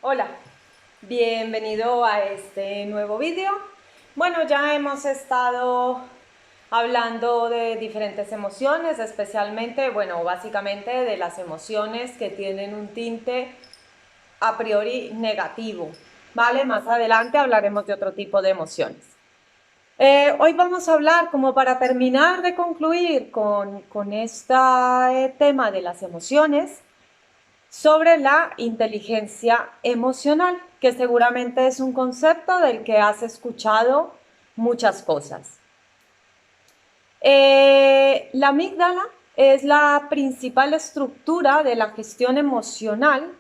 Hola, bienvenido a este nuevo vídeo. Bueno, ya hemos estado hablando de diferentes emociones, especialmente, bueno, básicamente de las emociones que tienen un tinte a priori negativo, ¿vale? Más adelante hablaremos de otro tipo de emociones. Hoy vamos a hablar, como para terminar de concluir con este tema de las emociones, sobre la inteligencia emocional, que seguramente es un concepto del que has escuchado muchas cosas. La amígdala es la principal estructura de la gestión emocional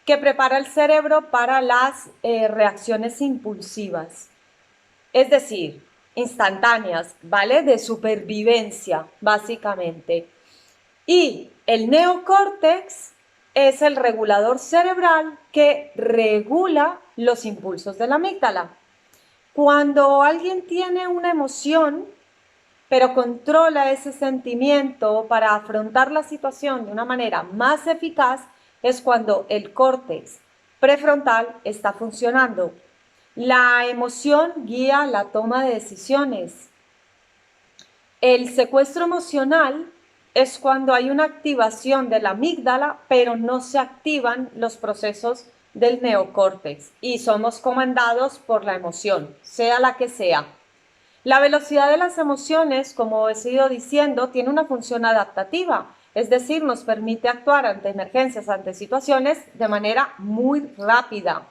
que prepara el cerebro para las reacciones impulsivas, es decir, instantáneas, ¿vale? De supervivencia, básicamente. Y el neocórtex es el regulador cerebral que regula los impulsos de la amígdala. Cuando alguien tiene una emoción, pero controla ese sentimiento para afrontar la situación de una manera más eficaz, es cuando el córtex prefrontal está funcionando. La emoción guía la toma de decisiones. El secuestro emocional es cuando hay una activación de la amígdala, pero no se activan los procesos del neocórtex y somos comandados por la emoción, sea la que sea. La velocidad de las emociones, como he sido diciendo, tiene una función adaptativa, es decir, nos permite actuar ante emergencias, ante situaciones de manera muy rápida.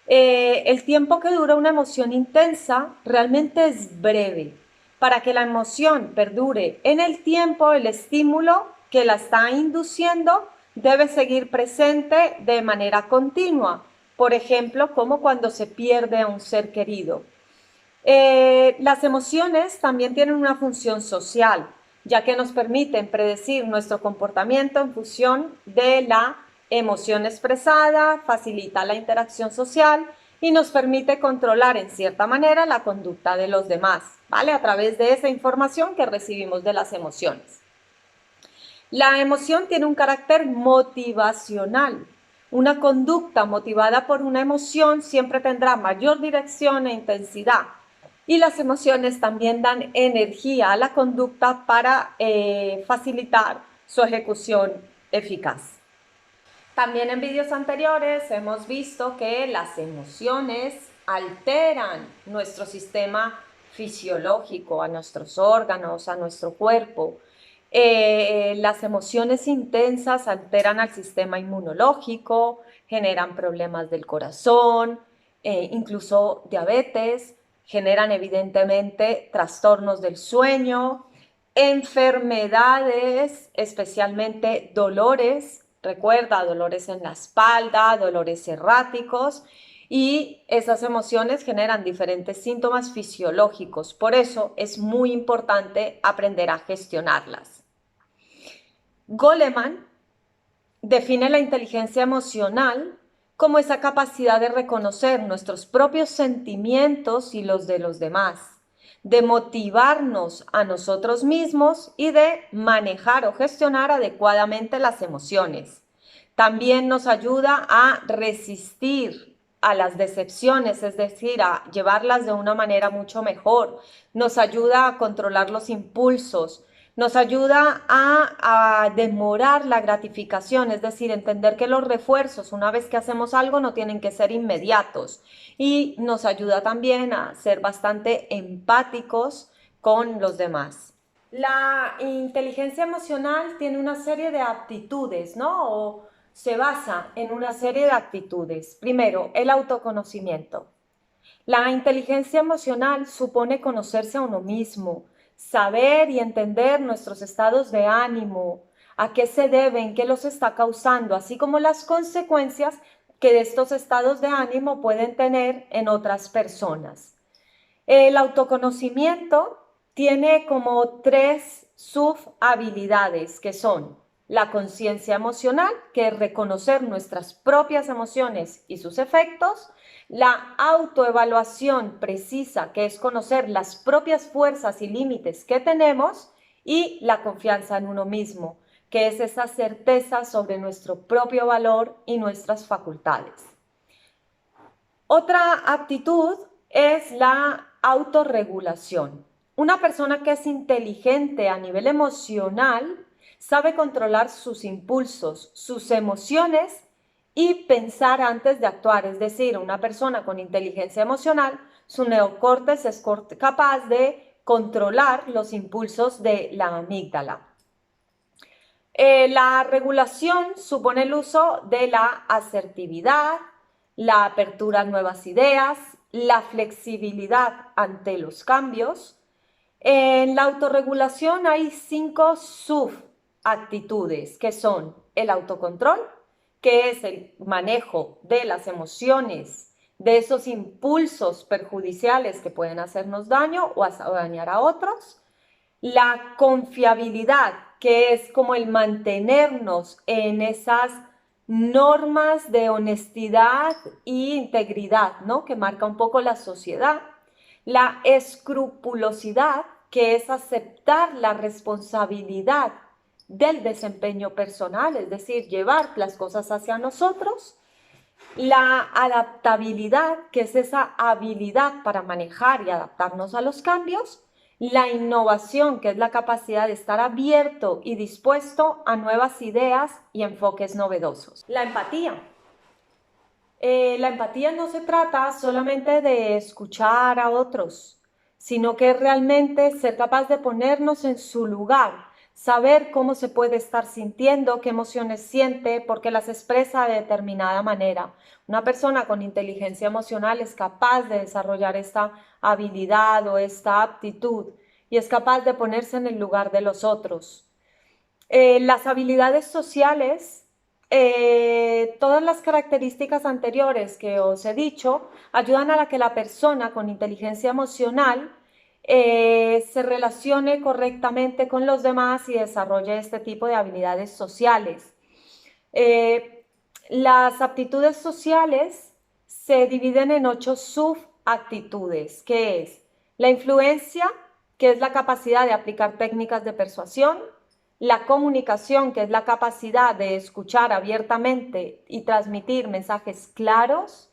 El tiempo que dura una emoción intensa realmente es breve. Para que la emoción perdure en el tiempo, el estímulo que la está induciendo debe seguir presente de manera continua. Por ejemplo, como cuando se pierde a un ser querido. Las emociones también tienen una función social, ya que nos permiten predecir nuestro comportamiento en función de la emoción expresada, facilita la interacción social y nos permite controlar en cierta manera la conducta de los demás, ¿vale? A través de esa información que recibimos de las emociones. La emoción tiene un carácter motivacional. Una conducta motivada por una emoción siempre tendrá mayor dirección e intensidad. Y las emociones también dan energía a la conducta para facilitar su ejecución eficaz. También en vídeos anteriores hemos visto que las emociones alteran nuestro sistema fisiológico, a nuestros órganos, a nuestro cuerpo. Las emociones intensas alteran al sistema inmunológico, generan problemas del corazón, incluso diabetes, generan evidentemente trastornos del sueño, enfermedades, especialmente dolores, recuerda, dolores en la espalda, dolores erráticos, y esas emociones generan diferentes síntomas fisiológicos. Por eso es muy importante aprender a gestionarlas. Goleman define la inteligencia emocional como esa capacidad de reconocer nuestros propios sentimientos y los de los demás, de motivarnos a nosotros mismos y de manejar o gestionar adecuadamente las emociones. También nos ayuda a resistir a las decepciones, es decir, a llevarlas de una manera mucho mejor. Nos ayuda a controlar los impulsos, nos ayuda a demorar la gratificación, es decir, entender que los refuerzos, una vez que hacemos algo, no tienen que ser inmediatos. Y nos ayuda también a ser bastante empáticos con los demás. La inteligencia emocional tiene una serie de aptitudes, ¿no? O se basa en una serie de actitudes. Primero, el autoconocimiento. La inteligencia emocional supone conocerse a uno mismo, saber y entender nuestros estados de ánimo, a qué se deben, qué los está causando, así como las consecuencias que de estos estados de ánimo pueden tener en otras personas. El autoconocimiento tiene como tres subhabilidades que son la conciencia emocional, que es reconocer nuestras propias emociones y sus efectos, la autoevaluación precisa, que es conocer las propias fuerzas y límites que tenemos, y la confianza en uno mismo, que es esa certeza sobre nuestro propio valor y nuestras facultades. Otra aptitud es la autorregulación. Una persona que es inteligente a nivel emocional sabe controlar sus impulsos, sus emociones y pensar antes de actuar. Es decir, una persona con inteligencia emocional, su neocórtex es capaz de controlar los impulsos de la amígdala. La regulación supone el uso de la asertividad, la apertura a nuevas ideas, la flexibilidad ante los cambios. En la autorregulación hay 5 subactitudes, que son el autocontrol, que es el manejo de las emociones, de esos impulsos perjudiciales que pueden hacernos daño o dañar a otros. La confiabilidad, que es como el mantenernos en esas normas de honestidad e integridad, ¿no? Que marca un poco la sociedad. La escrupulosidad, que es aceptar la responsabilidad del desempeño personal, es decir, llevar las cosas hacia nosotros. La adaptabilidad, que es esa habilidad para manejar y adaptarnos a los cambios. La innovación, que es la capacidad de estar abierto y dispuesto a nuevas ideas y enfoques novedosos. La empatía. La empatía no se trata solamente de escuchar a otros, sino que es realmente ser capaz de ponernos en su lugar, saber cómo se puede estar sintiendo, qué emociones siente, porque las expresa de determinada manera. Una persona con inteligencia emocional es capaz de desarrollar esta habilidad o esta aptitud y es capaz de ponerse en el lugar de los otros. Las habilidades sociales, todas las características anteriores que os he dicho, ayudan a que la persona con inteligencia emocional se relacione correctamente con los demás y desarrolle este tipo de habilidades sociales. Las aptitudes sociales se dividen en 8 subactitudes, que es la influencia, que es la capacidad de aplicar técnicas de persuasión; la comunicación, que es la capacidad de escuchar abiertamente y transmitir mensajes claros;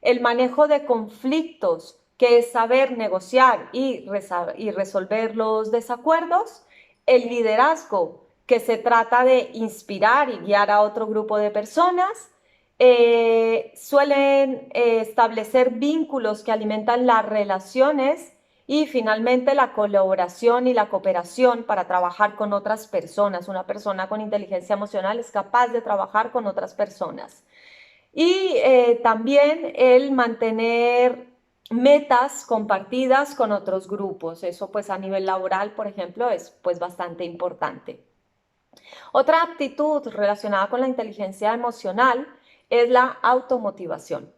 el manejo de conflictos, que es saber negociar y resolver los desacuerdos; el liderazgo, que se trata de inspirar y guiar a otro grupo de personas. Suelen establecer vínculos que alimentan las relaciones; y finalmente la colaboración y la cooperación para trabajar con otras personas. Una persona con inteligencia emocional es capaz de trabajar con otras personas. Y también el mantener metas compartidas con otros grupos. Eso pues a nivel laboral, por ejemplo, es pues bastante importante. Otra aptitud relacionada con la inteligencia emocional es la automotivación.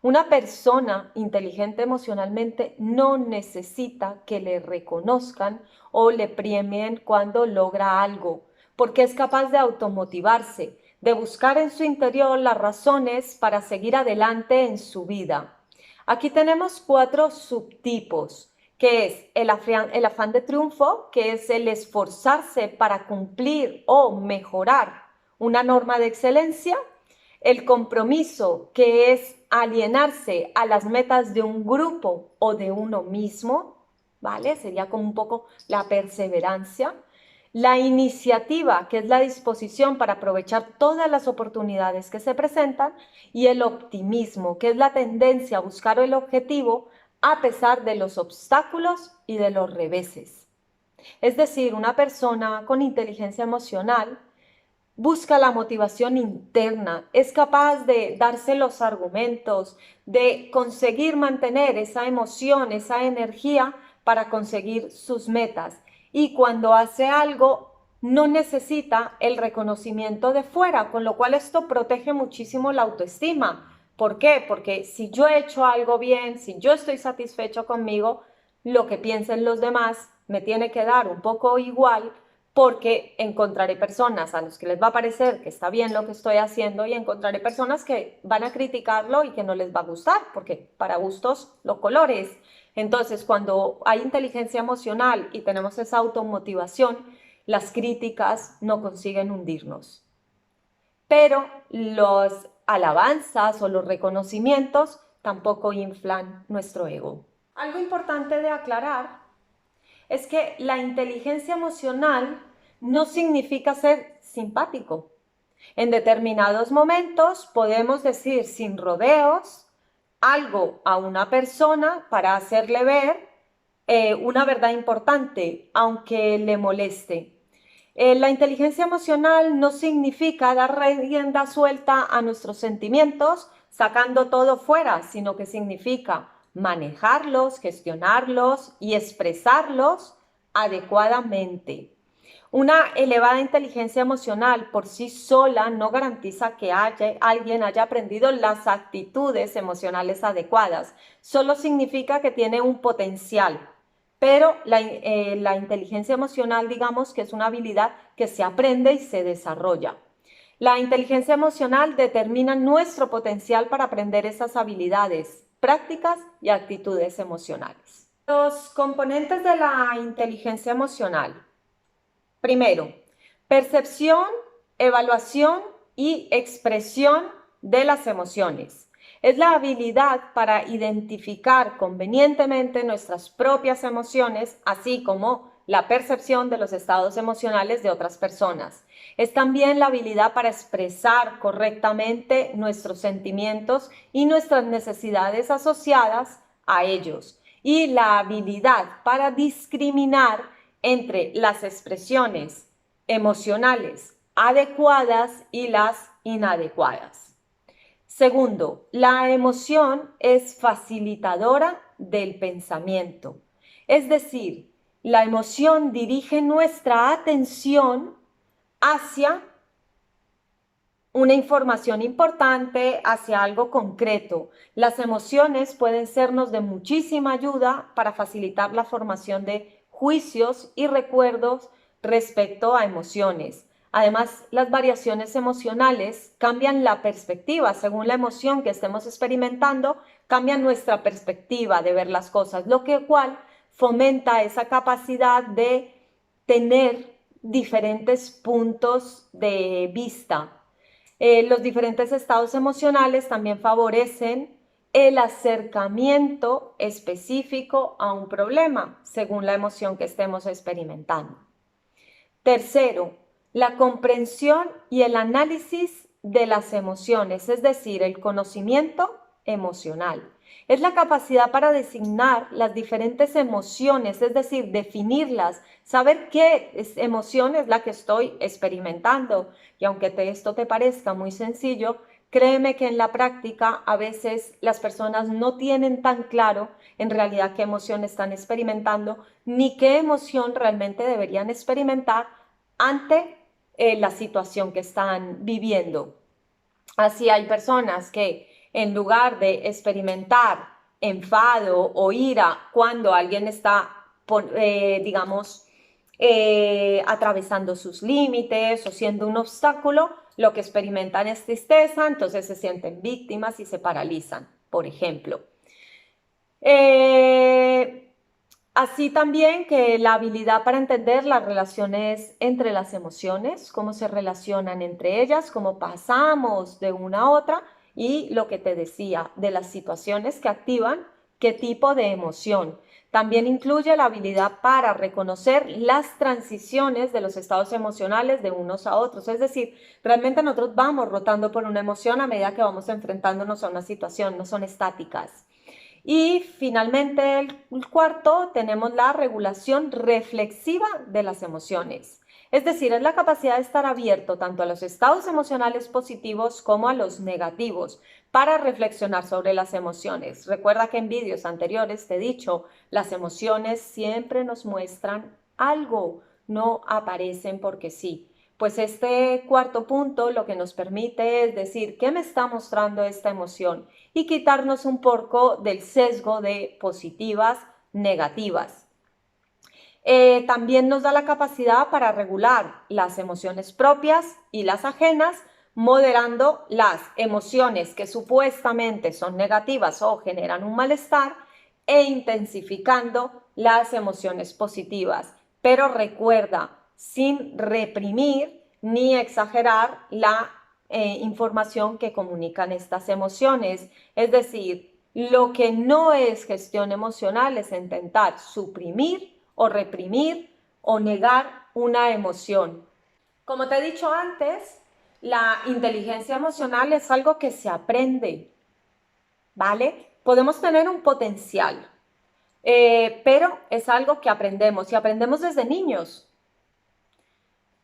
Una persona inteligente emocionalmente no necesita que le reconozcan o le premien cuando logra algo, porque es capaz de automotivarse, de buscar en su interior las razones para seguir adelante en su vida. Aquí tenemos 4 subtipos, que es el afán de triunfo, que es el esforzarse para cumplir o mejorar una norma de excelencia; el compromiso, que es alienarse a las metas de un grupo o de uno mismo, ¿vale? Sería como un poco la perseverancia; la iniciativa, que es la disposición para aprovechar todas las oportunidades que se presentan; y el optimismo, que es la tendencia a buscar el objetivo a pesar de los obstáculos y de los reveses. Es decir, una persona con inteligencia emocional busca la motivación interna, es capaz de darse los argumentos, de conseguir mantener esa emoción, esa energía para conseguir sus metas. Y cuando hace algo, no necesita el reconocimiento de fuera, con lo cual esto protege muchísimo la autoestima. ¿Por qué? Porque si yo he hecho algo bien, si yo estoy satisfecho conmigo, lo que piensen los demás me tiene que dar un poco igual, porque encontraré personas a los que les va a parecer que está bien lo que estoy haciendo y encontraré personas que van a criticarlo y que no les va a gustar, porque para gustos los colores. Entonces, cuando hay inteligencia emocional y tenemos esa automotivación, las críticas no consiguen hundirnos. Pero los alabanzas o los reconocimientos tampoco inflan nuestro ego. Algo importante de aclarar es que la inteligencia emocional no significa ser simpático. En determinados momentos podemos decir sin rodeos algo a una persona para hacerle ver una verdad importante, aunque le moleste. La inteligencia emocional no significa dar rienda suelta a nuestros sentimientos sacando todo fuera, sino que significa manejarlos, gestionarlos y expresarlos adecuadamente. Una elevada inteligencia emocional por sí sola no garantiza que alguien haya aprendido las actitudes emocionales adecuadas, solo significa que tiene un potencial. Pero la inteligencia emocional, digamos que es una habilidad que se aprende y se desarrolla. La inteligencia emocional determina nuestro potencial para aprender esas habilidades, prácticas y actitudes emocionales. Los componentes de la inteligencia emocional. Primero, percepción, evaluación y expresión de las emociones. Es la habilidad para identificar convenientemente nuestras propias emociones, así como la percepción de los estados emocionales de otras personas. Es también la habilidad para expresar correctamente nuestros sentimientos y nuestras necesidades asociadas a ellos. Y la habilidad para discriminar entre las expresiones emocionales adecuadas y las inadecuadas. Segundo, la emoción es facilitadora del pensamiento. Es decir, la emoción dirige nuestra atención hacia una información importante, hacia algo concreto. Las emociones pueden sernos de muchísima ayuda para facilitar la formación de juicios y recuerdos respecto a emociones. Además, las variaciones emocionales cambian la perspectiva. Según la emoción que estemos experimentando, cambian nuestra perspectiva de ver las cosas, lo cual fomenta esa capacidad de tener diferentes puntos de vista. Los diferentes estados emocionales también favorecen el acercamiento específico a un problema, según la emoción que estemos experimentando. Tercero, la comprensión y el análisis de las emociones, es decir, el conocimiento emocional. Es la capacidad para designar las diferentes emociones, es decir, definirlas, saber qué emoción es la que estoy experimentando. Y aunque esto te parezca muy sencillo, créeme que en la práctica a veces las personas no tienen tan claro en realidad qué emoción están experimentando ni qué emoción realmente deberían experimentar ante la situación que están viviendo. Así hay personas que en lugar de experimentar enfado o ira cuando alguien está, digamos, atravesando sus límites o siendo un obstáculo, lo que experimentan es tristeza, entonces se sienten víctimas y se paralizan, por ejemplo. Así también que la habilidad para entender las relaciones entre las emociones, cómo se relacionan entre ellas, cómo pasamos de una a otra y lo que te decía de las situaciones que activan qué tipo de emoción. También incluye la habilidad para reconocer las transiciones de los estados emocionales de unos a otros. Es decir, realmente nosotros vamos rotando por una emoción a medida que vamos enfrentándonos a una situación, no son estáticas. Y finalmente, el cuarto, tenemos la regulación reflexiva de las emociones. Es decir, es la capacidad de estar abierto tanto a los estados emocionales positivos como a los negativos para reflexionar sobre las emociones. Recuerda que en vídeos anteriores te he dicho, las emociones siempre nos muestran algo, no aparecen porque sí. Pues este cuarto punto lo que nos permite es decir, ¿qué me está mostrando esta emoción? Y quitarnos un poco del sesgo de positivas, negativas. También nos da la capacidad para regular las emociones propias y las ajenas, moderando las emociones que supuestamente son negativas o generan un malestar e intensificando las emociones positivas. Pero recuerda, sin reprimir ni exagerar la información que comunican estas emociones. Es decir, Lo que no es gestión emocional es intentar suprimir o reprimir o negar una emoción. Como te he dicho antes, la inteligencia emocional es algo que se aprende, ¿vale? Podemos tener un potencial, pero es algo que aprendemos y aprendemos desde niños.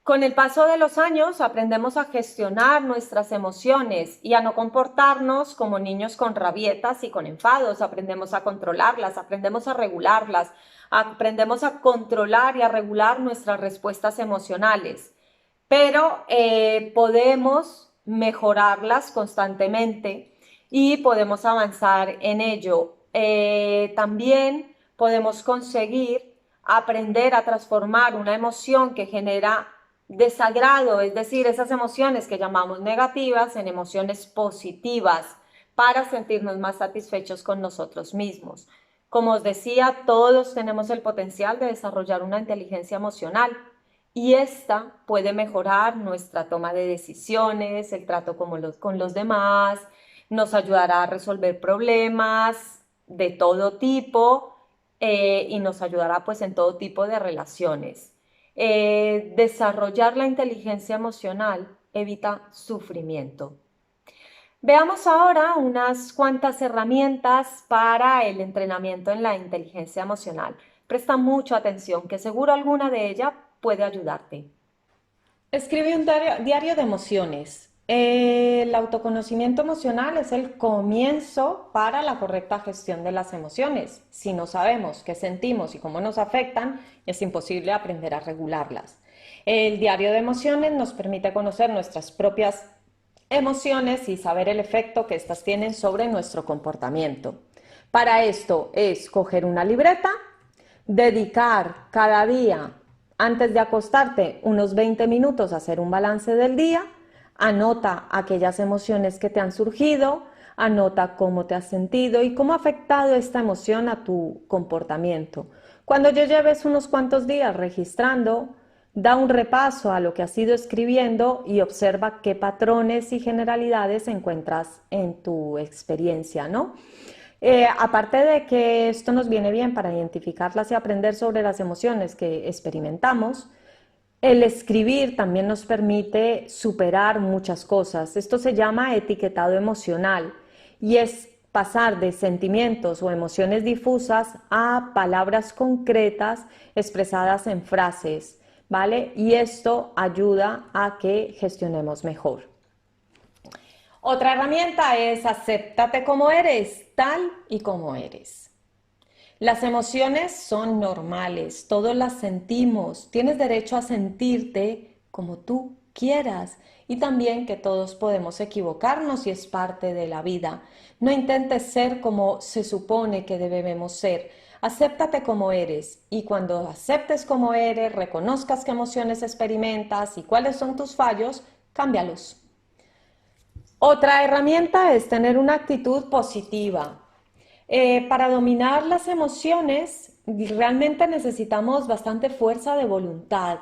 Con el paso de los años aprendemos a gestionar nuestras emociones y a no comportarnos como niños con rabietas y con enfados. Aprendemos a controlarlas, aprendemos a regularlas, aprendemos a controlar y a regular nuestras respuestas emocionales. Pero podemos mejorarlas constantemente y podemos avanzar en ello. También podemos conseguir aprender a transformar una emoción que genera desagrado, es decir, esas emociones que llamamos negativas, en emociones positivas para sentirnos más satisfechos con nosotros mismos. Como os decía, todos tenemos el potencial de desarrollar una inteligencia emocional y esta puede mejorar nuestra toma de decisiones, el trato con los demás, nos ayudará a resolver problemas de todo tipo y nos ayudará pues en todo tipo de relaciones. Desarrollar la inteligencia emocional evita sufrimiento. Veamos ahora unas cuantas herramientas para el entrenamiento en la inteligencia emocional. Presta mucha atención, que seguro alguna de ellas puede ayudarte. Escribe un diario de emociones. El autoconocimiento emocional es el comienzo para la correcta gestión de las emociones. Si no sabemos qué sentimos y cómo nos afectan, es imposible aprender a regularlas. El diario de emociones nos permite conocer nuestras propias emociones y saber el efecto que éstas tienen sobre nuestro comportamiento. Para esto es coger una libreta, dedicar cada día antes de acostarte unos 20 minutos a hacer un balance del día, anota aquellas emociones que te han surgido, anota cómo te has sentido y cómo ha afectado esta emoción a tu comportamiento. Cuando ya lleves unos cuantos días registrando, da un repaso a lo que has ido escribiendo y observa qué patrones y generalidades encuentras en tu experiencia, ¿no? Aparte de que esto nos viene bien para identificarlas y aprender sobre las emociones que experimentamos, el escribir también nos permite superar muchas cosas. Esto se llama etiquetado emocional y es pasar de sentimientos o emociones difusas a palabras concretas expresadas en frases, ¿vale? Y esto ayuda a que gestionemos mejor. Otra herramienta es acéptate como eres, tal y como eres. Las emociones son normales, todos las sentimos, tienes derecho a sentirte como tú quieras y también que todos podemos equivocarnos y es parte de la vida. No intentes ser como se supone que debemos ser. Acéptate como eres y cuando aceptes como eres, reconozcas qué emociones experimentas y cuáles son tus fallos, cámbialos. Otra herramienta es tener una actitud positiva. Para dominar las emociones realmente necesitamos bastante fuerza de voluntad.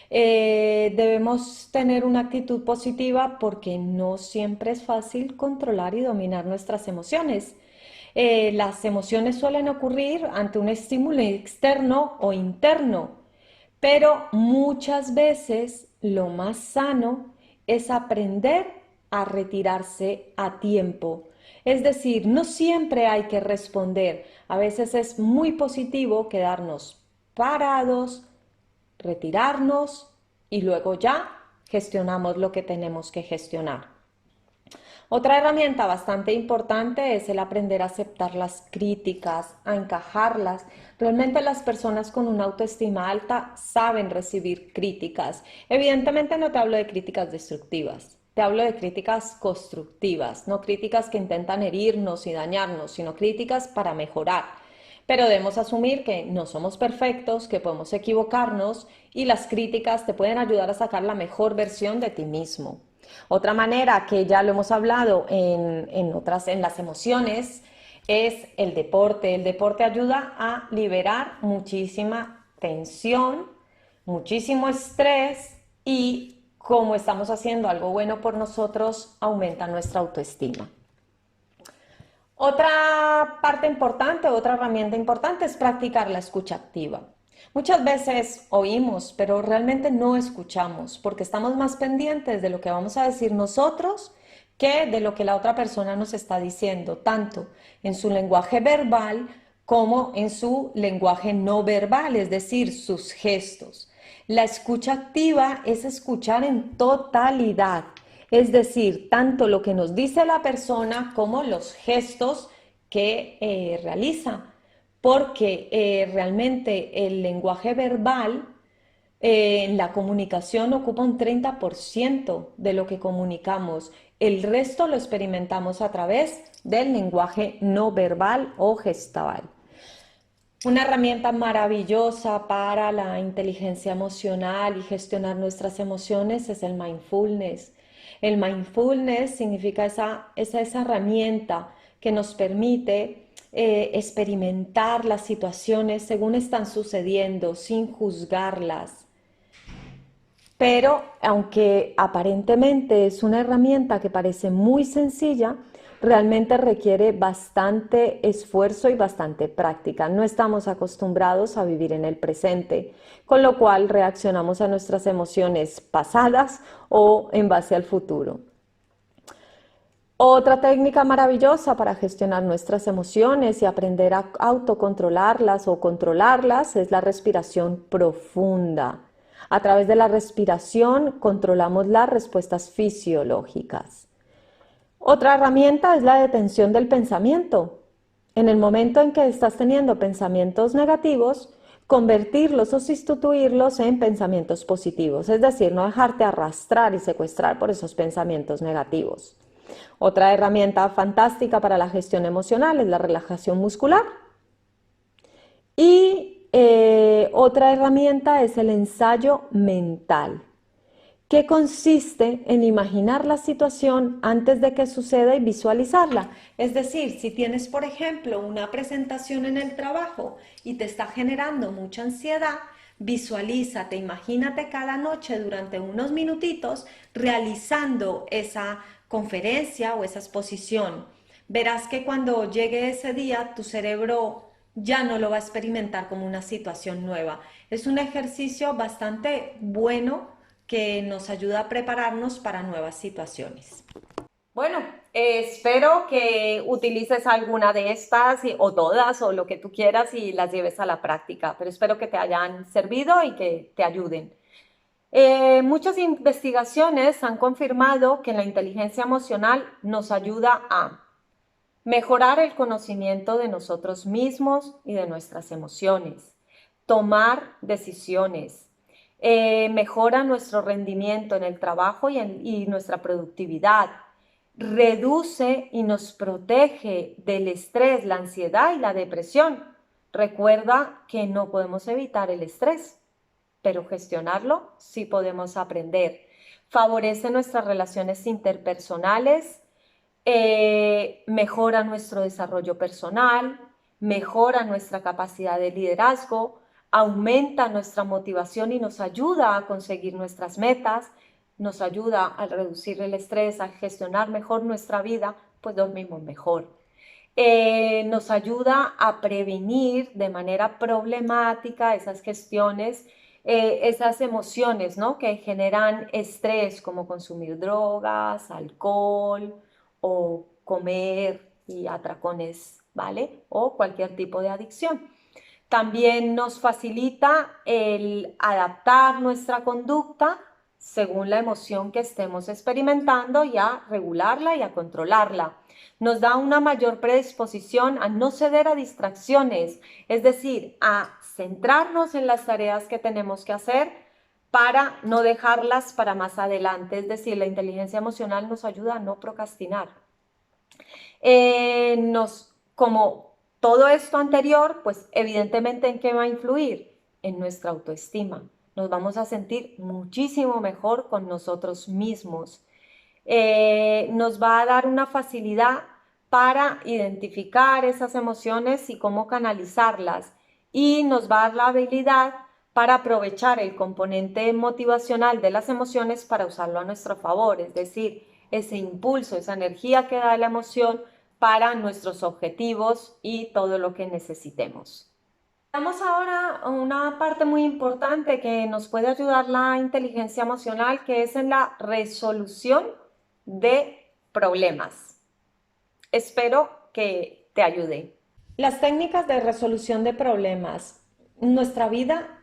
Debemos tener una actitud positiva porque no siempre es fácil controlar y dominar nuestras emociones. Las emociones suelen ocurrir ante un estímulo externo o interno, pero muchas veces lo más sano es aprender a retirarse a tiempo. Es decir, no siempre hay que responder. A veces es muy positivo quedarnos parados, retirarnos y luego ya gestionamos lo que tenemos que gestionar. Otra herramienta bastante importante es el aprender a aceptar las críticas, a encajarlas. Realmente las personas con una autoestima alta saben recibir críticas. Evidentemente no te hablo de críticas destructivas, te hablo de críticas constructivas, no críticas que intentan herirnos y dañarnos, sino críticas para mejorar. Pero debemos asumir que no somos perfectos, que podemos equivocarnos y las críticas te pueden ayudar a sacar la mejor versión de ti mismo. Otra manera que ya lo hemos hablado en las emociones es el deporte. El deporte ayuda a liberar muchísima tensión, muchísimo estrés y como estamos haciendo algo bueno por nosotros, aumenta nuestra autoestima. Otra parte importante, otra herramienta importante es practicar la escucha activa. Muchas veces oímos, pero realmente no escuchamos porque estamos más pendientes de lo que vamos a decir nosotros que de lo que la otra persona nos está diciendo, tanto en su lenguaje verbal como en su lenguaje no verbal, es decir, sus gestos. La escucha activa es escuchar en totalidad, es decir, tanto lo que nos dice la persona como los gestos que realiza, porque realmente el lenguaje verbal en la comunicación ocupa un 30% de lo que comunicamos. El resto lo experimentamos a través del lenguaje no verbal o gestual. Una herramienta maravillosa para la inteligencia emocional y gestionar nuestras emociones es el mindfulness. El mindfulness significa esa herramienta que nos permite experimentar las situaciones según están sucediendo, sin juzgarlas. Pero aunque aparentemente es una herramienta que parece muy sencilla, realmente requiere bastante esfuerzo y bastante práctica. No estamos acostumbrados a vivir en el presente, con lo cual reaccionamos a nuestras emociones pasadas o en base al futuro. Otra técnica maravillosa para gestionar nuestras emociones y aprender a autocontrolarlas o controlarlas es la respiración profunda. A través de la respiración controlamos las respuestas fisiológicas. Otra herramienta es la detención del pensamiento. En el momento en que estás teniendo pensamientos negativos, convertirlos o sustituirlos en pensamientos positivos, es decir, no dejarte arrastrar y secuestrar por esos pensamientos negativos. Otra herramienta fantástica para la gestión emocional es la relajación muscular. Y otra herramienta es el ensayo mental, que consiste en imaginar la situación antes de que suceda y visualizarla. Es decir, si tienes, por ejemplo, una presentación en el trabajo y te está generando mucha ansiedad, visualízate, imagínate cada noche durante unos minutitos realizando esa conferencia o esa exposición. Verás que cuando llegue ese día tu cerebro ya no lo va a experimentar como una situación nueva. Es un ejercicio bastante bueno que nos ayuda a prepararnos para nuevas situaciones. Bueno, espero que utilices alguna de estas o todas o lo que tú quieras y las lleves a la práctica, pero espero que te hayan servido y que te ayuden. Muchas investigaciones han confirmado que la inteligencia emocional nos ayuda a mejorar el conocimiento de nosotros mismos y de nuestras emociones, tomar decisiones, mejora nuestro rendimiento en el trabajo y nuestra productividad, reduce y nos protege del estrés, la ansiedad y la depresión. Recuerda que no podemos evitar el estrés, pero gestionarlo sí podemos aprender. Favorece nuestras relaciones interpersonales, mejora nuestro desarrollo personal, mejora nuestra capacidad de liderazgo, aumenta nuestra motivación y nos ayuda a conseguir nuestras metas, nos ayuda a reducir el estrés, a gestionar mejor nuestra vida, pues dormimos mejor. Nos ayuda a prevenir de manera problemática esas gestiones, esas emociones, ¿no?, que generan estrés, como consumir drogas, alcohol o comer y atracones, ¿vale? O cualquier tipo de adicción. También nos facilita el adaptar nuestra conducta según la emoción que estemos experimentando y a regularla y a controlarla. Nos da una mayor predisposición a no ceder a distracciones, es decir, a centrarnos en las tareas que tenemos que hacer para no dejarlas para más adelante. Es decir, la inteligencia emocional nos ayuda a no procrastinar. Como todo esto anterior, pues evidentemente ¿en qué va a influir? En nuestra autoestima. Nos vamos a sentir muchísimo mejor con nosotros mismos. Nos va a dar una facilidad para identificar esas emociones y cómo canalizarlas. Y nos va a dar la habilidad para aprovechar el componente motivacional de las emociones para usarlo a nuestro favor. Es decir, ese impulso, esa energía que da la emoción, para nuestros objetivos y todo lo que necesitemos. Vamos ahora a una parte muy importante que nos puede ayudar la inteligencia emocional, que es en la resolución de problemas. Espero que te ayude. Las técnicas de resolución de problemas. Nuestra vida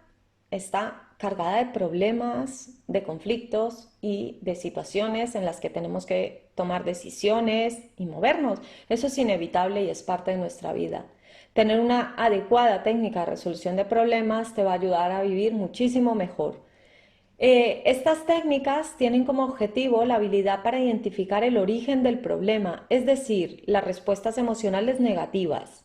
está cargada de problemas, de conflictos y de situaciones en las que tenemos que tomar decisiones y movernos. Eso es inevitable y es parte de nuestra vida. Tener una adecuada técnica de resolución de problemas te va a ayudar a vivir muchísimo mejor. Estas técnicas tienen como objetivo la habilidad para identificar el origen del problema, es decir, las respuestas emocionales negativas.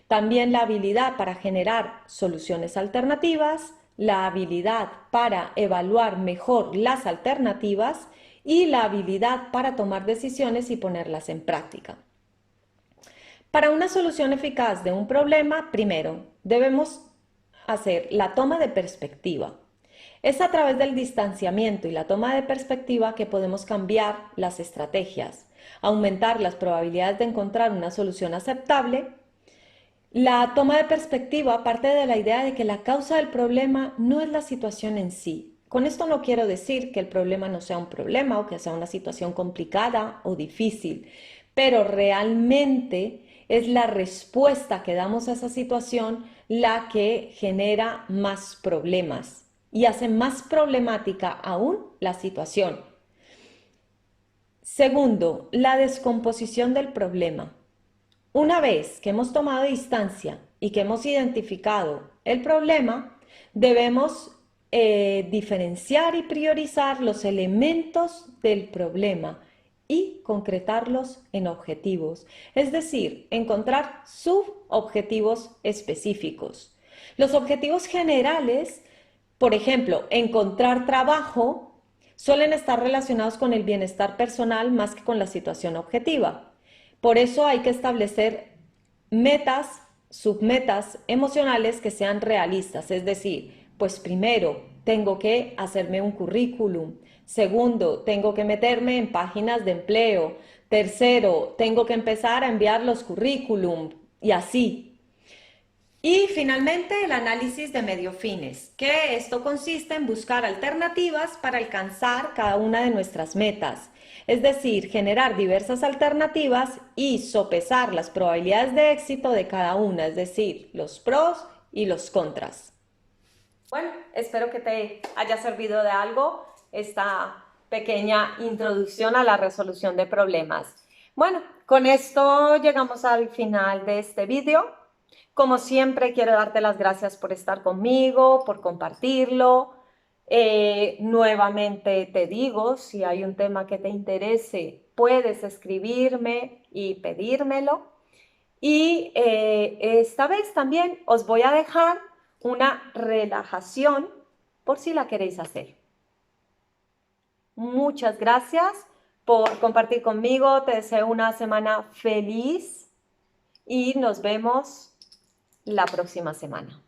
También la habilidad para generar soluciones alternativas, la habilidad para evaluar mejor las alternativas y la habilidad para tomar decisiones y ponerlas en práctica. Para una solución eficaz de un problema, primero debemos hacer la toma de perspectiva. Es a través del distanciamiento y la toma de perspectiva que podemos cambiar las estrategias, aumentar las probabilidades de encontrar una solución aceptable. La toma de perspectiva parte de la idea de que la causa del problema no es la situación en sí. Con esto no quiero decir que el problema no sea un problema o que sea una situación complicada o difícil, pero realmente es la respuesta que damos a esa situación la que genera más problemas y hace más problemática aún la situación. Segundo, la descomposición del problema. Una vez que hemos tomado distancia y que hemos identificado el problema, debemos diferenciar y priorizar los elementos del problema y concretarlos en objetivos, es decir, encontrar subobjetivos específicos. Los objetivos generales, por ejemplo, encontrar trabajo, suelen estar relacionados con el bienestar personal más que con la situación objetiva. Por eso hay que establecer metas, submetas emocionales que sean realistas, es decir, pues primero tengo que hacerme un currículum, segundo, tengo que meterme en páginas de empleo, tercero, tengo que empezar a enviar los currículum y así. Y finalmente el análisis de medio fines, que esto consiste en buscar alternativas para alcanzar cada una de nuestras metas, es decir, generar diversas alternativas y sopesar las probabilidades de éxito de cada una, es decir, los pros y los contras. Bueno, espero que te haya servido de algo esta pequeña introducción a la resolución de problemas. Bueno, con esto llegamos al final de este vídeo. Como siempre, quiero darte las gracias por estar conmigo, por compartirlo. Nuevamente te digo, si hay un tema que te interese, puedes escribirme y pedírmelo. Y esta vez también os voy a dejar una relajación por si la queréis hacer. Muchas gracias por compartir conmigo. Te deseo una semana feliz y nos vemos la próxima semana.